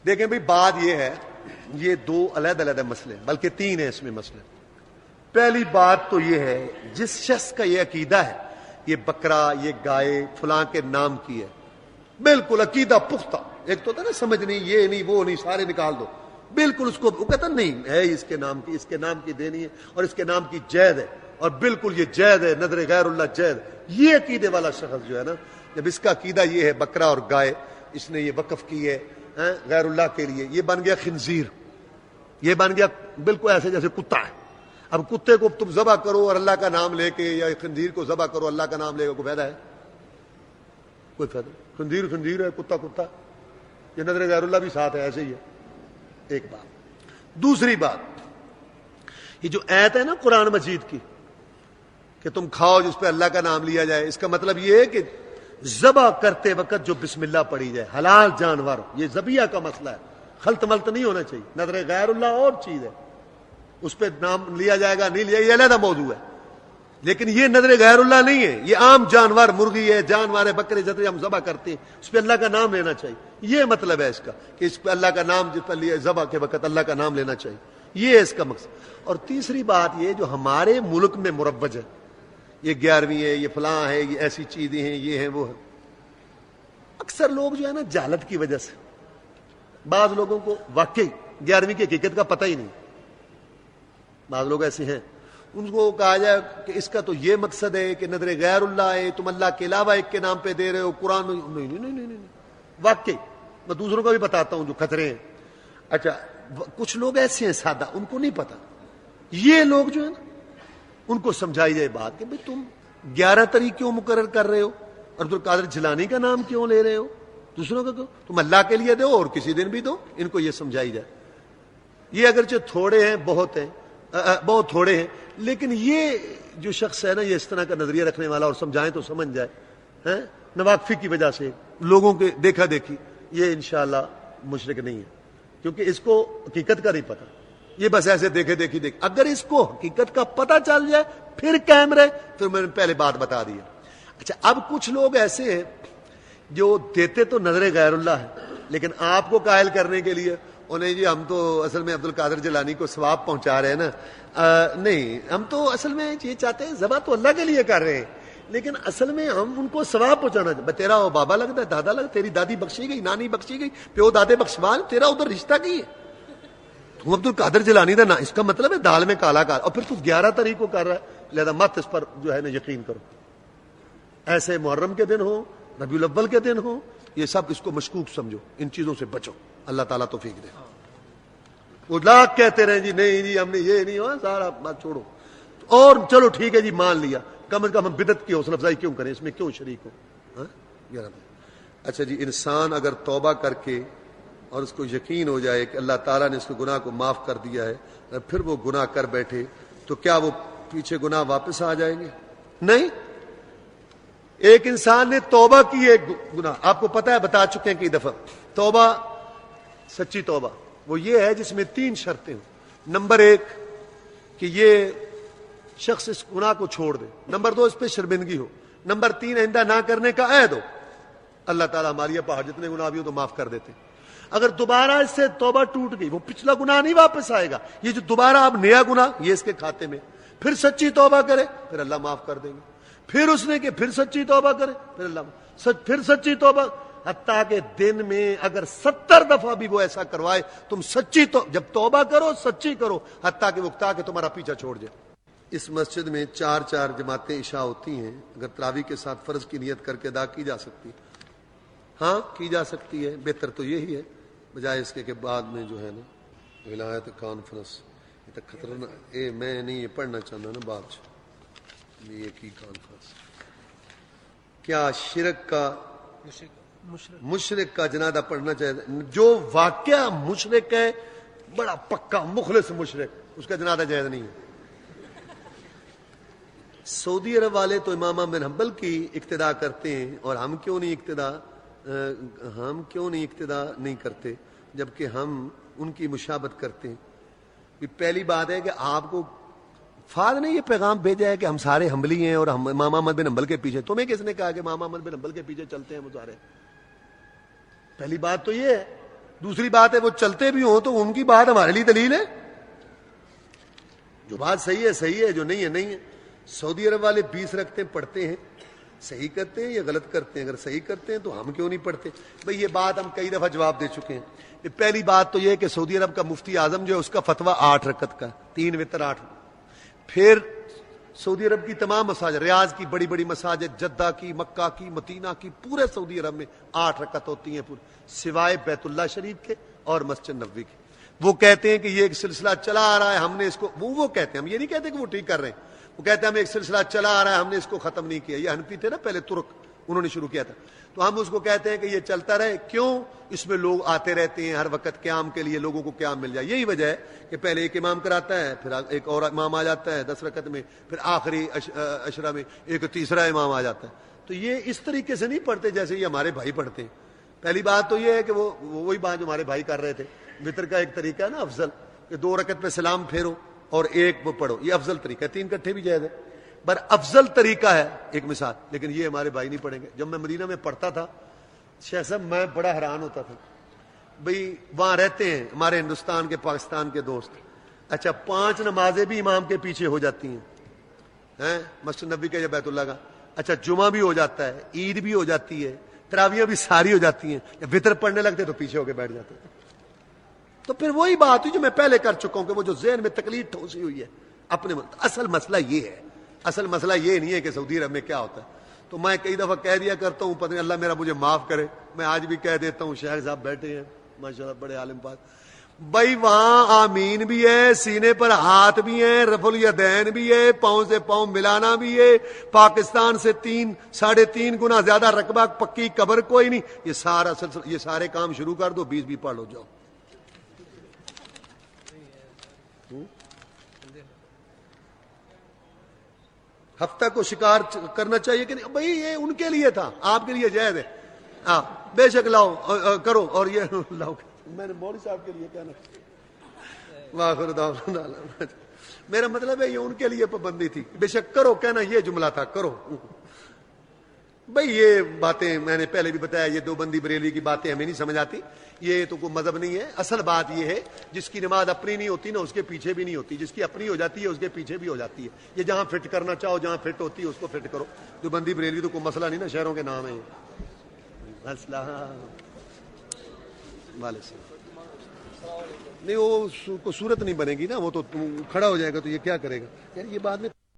دیکھیں بھئی بات یہ ہے، یہ دو علیحدہ علیحدہ مسئلے ہیں، بلکہ تین ہیں اس میں مسئلے۔ پہلی بات تو یہ ہے، جس شخص کا یہ عقیدہ ہے یہ بکرا، یہ گائے فلاں کے نام کی ہے، بالکل عقیدہ پختہ، ایک تو ہوتا ہے نا سمجھ نہیں، یہ نہیں وہ نہیں، سارے نکال دو، بالکل اس کو وہ کہتا نہیں ہے اس کے نام کی، اس کے نام کی دینی ہے اور اس کے نام کی جید ہے اور بالکل یہ جید ہے، نظر غیر اللہ جید، یہ عقیدے والا شخص جو ہے نا، جب اس کا عقیدہ یہ ہے بکرا اور گائے اس نے یہ وقف کی ہے غیر اللہ کے لیے، یہ بن گیا خنزیر، یہ بن گیا بالکل ایسے جیسے کتا ہے۔ اب کتے کو تم ذبح کرو اور اللہ کا نام لے کے، یا خنزیر کو ذبح کرو اللہ کا نام لے کے، کوئی فائدہ ہے؟ کوئی فائدہ نہیں۔ خنزیر خنزیر ہے، کتا کتا، یہ نظر غیر اللہ بھی ساتھ ہے، ایسے ہی ہے۔ ایک بات۔ دوسری بات، یہ جو آیت ہے نا قرآن مجید کی کہ تم کھاؤ جس پہ اللہ کا نام لیا جائے، اس کا مطلب یہ ہے کہ ذبح کرتے وقت جو بسم اللہ پڑھی جائے، حلال جانور، یہ ذبیحہ کا مسئلہ ہے، خلط ملط نہیں ہونا چاہیے۔ نظر غیر اللہ اور چیز ہے، اس پہ نام لیا جائے گا نہیں لیا، یہ علیحدہ موضوع ہے، لیکن یہ نظر غیر اللہ نہیں ہے، یہ عام جانور، مرغی ہے، جانور ہے، بکرے جتنے ہم ذبح کرتے ہیں، اس پہ اللہ کا نام لینا چاہیے، یہ مطلب ہے اس کا کہ اس پہ اللہ کا نام، جس پر لیا ذبح کے وقت اللہ کا نام لینا چاہیے، یہ ہے اس کا مقصد۔ اور تیسری بات یہ جو ہمارے ملک میں مروج ہے، یہ 11ویں ہے، یہ فلاں ہے، یہ ایسی چیزیں ہیں، یہ ہیں وہ ہیں، اکثر لوگ جو ہے نا جہالت کی وجہ سے، بعض لوگوں کو واقعی 11ویں کی حقیقت کا پتہ ہی نہیں، بعض لوگ ایسے ہیں، ان کو کہا جائے کہ اس کا تو یہ مقصد ہے کہ نظر غیر اللہ ہے، تم اللہ کے علاوہ ایک کے نام پہ دے رہے ہو، قرآن نہیں نہیں نہیں نہیں نہیں، واقعی میں دوسروں کو بھی بتاتا ہوں جو خطرے ہیں۔ اچھا کچھ لوگ ایسے ہیں سادہ، ان کو نہیں پتا، یہ لوگ جو ہے نا ان کو سمجھائی جائے بات کہ بھئی تم 11 طریق کیوں مقرر کر رہے ہو، عبد القادر جیلانی کا نام کیوں لے رہے ہو، دوسروں کا تم اللہ کے لیے دو اور کسی دن بھی دو، ان کو یہ سمجھائی جائے۔ یہ اگرچہ تھوڑے ہیں، بہت تھوڑے ہیں، لیکن یہ جو شخص ہے نا یہ اس طرح کا نظریہ رکھنے والا، اور سمجھائیں تو سمجھ جائے، نواقفی کی وجہ سے لوگوں کے دیکھا دیکھی، یہ انشاءاللہ مشرک نہیں ہے، کیونکہ اس کو حقیقت کا نہیں پتا، یہ بس ایسے دیکھے دیکھی دیکھ۔ اگر اس کو حقیقت کا پتہ چل جائے پھر قائم رہے، پھر میں نے پہلے بات بتا دی ہے۔ اچھا اب کچھ لوگ ایسے ہیں جو دیتے تو نظر غیر اللہ ہے، لیکن آپ کو قائل کرنے کے لیے انہیں جی ہم تو اصل میں عبد القادر جیلانی کو ثواب پہنچا رہے ہیں نا، نہیں، ہم تو اصل میں یہ چاہتے ہیں ذبح تو اللہ کے لیے کر رہے ہیں، لیکن اصل میں ہم ان کو ثواب پہنچانا چاہتے، تیرا وہ بابا لگتا ہے، دادا لگتا ہے، تیری دادی بخشی گئی، نانی بخشی گئی، پیو دادے بخشوان، تیرا ادھر رشتہ کی ہے، تم عبد القادر جیلانی دا نا، اس کا مطلب ہے دال میں کالا کار، اور پھر تو 11 طریق کو کر رہا ہے، لہذا مت اس پر جو ہے نا یقین کرو۔ ایسے محرم کے دن ہو، ربیع الاول کے دن ہو، یہ سب اس کو مشکوک سمجھو، ان چیزوں سے بچو، اللہ تعالیٰ توفیق دے۔ وہ لاکھ کہتے رہے جی نہیں جی ہم نے یہ نہیں ہوا، سارا بات چھوڑو، اور چلو ٹھیک ہے جی مان لیا، کم از کم ہم بدعت کی حوصلہ افزائی کیوں کریں، اس میں کیوں شریک ہو۔ اچھا جی، انسان اگر توبہ کر کے اور اس کو یقین ہو جائے کہ اللہ تعالیٰ نے اس کے گناہ کو معاف کر دیا ہے، اور پھر وہ گناہ کر بیٹھے، تو کیا وہ پیچھے گناہ واپس آ جائیں گے؟ نہیں۔ ایک انسان نے توبہ کی، ایک گناہ آپ کو پتہ ہے، بتا چکے ہیں کئی دفعہ، توبہ سچی توبہ وہ یہ ہے جس میں 3 شرطیں ہوں۔ نمبر 1 کہ یہ شخص اس گناہ کو چھوڑ دے، نمبر 2 اس پہ شرمندگی ہو، نمبر 3 آئندہ نہ کرنے کا عہد ہو۔ اللہ تعالیٰ ہماری پہاڑ جتنے گناہ بھی ہو تو معاف کر دیتے۔ اگر دوبارہ اس سے توبہ ٹوٹ گئی، وہ پچھلا گناہ نہیں واپس آئے گا، یہ جو دوبارہ اب نیا گناہ یہ اس کے کھاتے میں، پھر سچی توبہ کرے پھر اللہ معاف کر دیں گے، پھر اس نے کہ پھر سچی توبہ کرے پھر اللہ پھر سچی توبہ، حتیٰ کہ دن میں اگر 70 دفعہ بھی وہ ایسا کروائے، تم سچی جب توبہ کرو سچی کرو، حتیٰ کہ وہ کہ تمہارا پیچھا چھوڑ جائے۔ اس مسجد میں 4 جماعتیں عشاء ہوتی ہیں، اگر تراویح کے ساتھ فرض کی نیت کر کے ادا کی جا سکتی ہے؟ ہاں کی جا سکتی ہے، بہتر تو یہی ہے، بجائے اس کے کہ بعد میں جو ہے نا ولایت کانفرنس، یہ تو خطرہ نا، میں نہیں یہ پڑھنا چاہتا نا بات، یہ کی کانفرنس کیا شرک کا مشرک کا جنازہ پڑھنا چاہیے؟ جو واقعہ مشرک ہے، بڑا پکا مخلص مشرک، اس کا جنازہ جائز نہیں ہے۔ سعودی عرب والے تو امام بن حنبل کی اقتداء کرتے ہیں، اور ہم کیوں نہیں اقتداء نہیں کرتے، جبکہ ہم ان کی مشابہت کرتے ہیں۔ پہلی بات ہے کہ آپ کو فاد نے یہ پیغام بھیجا ہے کہ ہم سارے حنبلی ہیں اور ہم امام احمد بن حنبل کے پیچھے، تمہیں کس نے کہا کہ امام احمد بن حنبل کے پیچھے چلتے ہیں وہ سارے؟ پہلی بات تو یہ ہے، دوسری بات ہے وہ چلتے بھی ہوں تو ان کی بات ہمارے لیے دلیل ہے. جو بات صحیح ہے صحیح ہے, جو نہیں ہے نہیں ہے. سعودی عرب والے 20 رکھتے پڑھتے ہیں, صحیح کرتے ہیں یا غلط کرتے ہیں؟ اگر صحیح کرتے ہیں تو ہم کیوں نہیں پڑھتے؟ بھئی یہ بات ہم کئی دفعہ جواب دے چکے ہیں. پہلی بات تو یہ ہے کہ سعودی عرب کا مفتی اعظم جو ہے اس کا فتویٰ 8 رکعت کا, 3 وتر 8. پھر سعودی عرب کی تمام مساجد, ریاض کی بڑی بڑی مساجد, جدہ کی, مکہ کی, مدینہ کی, پورے سعودی عرب میں 8 رکعت ہوتی ہیں پورے, سوائے بیت اللہ شریف کے اور مسجد نبوی کے. وہ کہتے ہیں کہ یہ ایک سلسلہ چلا آ رہا ہے, ہم نے اس کو, وہ کہتے ہیں, ہم یہ نہیں کہتے کہ وہ ٹھیک کر رہے ہیں, وہ کہتے ہیں ہم ایک سلسلہ چلا آ رہا ہے, ہم نے اس کو ختم نہیں کیا. یہ حنفی تھے نا پہلے, ترک, انہوں نے شروع کیا تھا, تو ہم اس کو کہتے ہیں کہ یہ چلتا رہے. کیوں؟ اس میں لوگ آتے رہتے ہیں ہر وقت قیام کے لیے, لوگوں کو قیام مل جائے. یہی وجہ ہے کہ پہلے ایک امام کراتا ہے, پھر ایک اور امام آ جاتا ہے 10 رکعت میں, پھر آخری عشرہ میں ایک تیسرا امام آ جاتا ہے. تو یہ اس طریقے سے نہیں پڑھتے جیسے یہ ہمارے بھائی پڑھتے ہیں. پہلی بات تو یہ ہے کہ وہی بات جو ہمارے بھائی کر رہے تھے. وطر کا ایک طریقہ ہے نا افضل, کہ 2 رکعت پہ سلام پھیرو اور ایک وہ پڑھو, یہ افضل طریقہ ہے. 3 کٹھے بھی جائز ہے, پر افضل طریقہ ہے ایک مثال. لیکن یہ ہمارے بھائی نہیں پڑھیں گے. جب میں مدینہ میں پڑھتا تھا شیخ صاحب, میں بڑا حیران ہوتا تھا. بھئی وہاں رہتے ہیں ہمارے ہندوستان کے, پاکستان کے دوست, اچھا 5 نمازیں بھی امام کے پیچھے ہو جاتی ہیں, مسجد نبوی کا یا بیت اللہ کا. اچھا جمعہ بھی ہو جاتا ہے, عید بھی ہو جاتی ہے, تراویحیں بھی ساری ہو جاتی ہیں. جب وطر پڑھنے لگتے تو پیچھے ہو کے بیٹھ جاتے. تو پھر وہی بات ہوئی جو میں پہلے کر چکا ہوں کہ وہ جو ذہن میں تکلیف ٹھوسی ہوئی ہے اپنے اصل مسئلہ یہ ہے. اصل مسئلہ یہ نہیں ہے کہ سعودی عرب میں کیا ہوتا ہے. تو میں کئی دفعہ کہہ دیا کرتا ہوں, پتہ نہیں اللہ میرا مجھے معاف کرے, میں آج بھی کہہ دیتا ہوں. شیخ صاحب بیٹھے ہیں ماشاءاللہ, بڑے عالم پاک. بھائی وہاں آمین بھی ہے, سینے پر ہاتھ بھی ہیں, رفع الیدین بھی ہے, پاؤں سے پاؤں ملانا بھی ہے. پاکستان سے 3.5 گنا زیادہ رقبہ, پکی قبر کوئی نہیں. یہ سارا سلسلہ, یہ سارے کام شروع کر دو, 20 بھی پڑھ لو جاؤ. ہفتہ کو شکار کرنا چاہیے کہ نہیں؟ بھائی یہ ان کے لیے تھا, آپ کے لیے جائز ہے. ہاں بے شک لاؤ کرو, اور یہ لاؤ. میں نے مولوی صاحب کے لیے کہنا, واخر دعوانا میرا مطلب ہے یہ ان کے لیے پابندی تھی. بے شک کرو کہنا یہ جملہ تھا, کرو. بھئی یہ باتیں میں نے پہلے بھی بتایا, یہ دیوبندی بریلوی کی باتیں ہمیں نہیں سمجھ آتی. یہ تو کوئی مذہب نہیں ہے. اصل بات یہ ہے جس کی نماز اپنی نہیں ہوتی نا اس کے پیچھے بھی نہیں ہوتی, جس کی اپنی ہو جاتی ہے اس کے پیچھے بھی ہو جاتی ہے. یہ جہاں فٹ کرنا چاہو, جہاں فٹ ہوتی ہے اس کو فٹ کرو. دیوبندی بریلوی تو کوئی مسئلہ نہیں نا, شہروں کے نام ہے. نہیں وہ کو صورت نہیں بنے گی نا, وہ تو کھڑا ہو جائے گا تو یہ کیا کرے گا. یار یہ بعد میں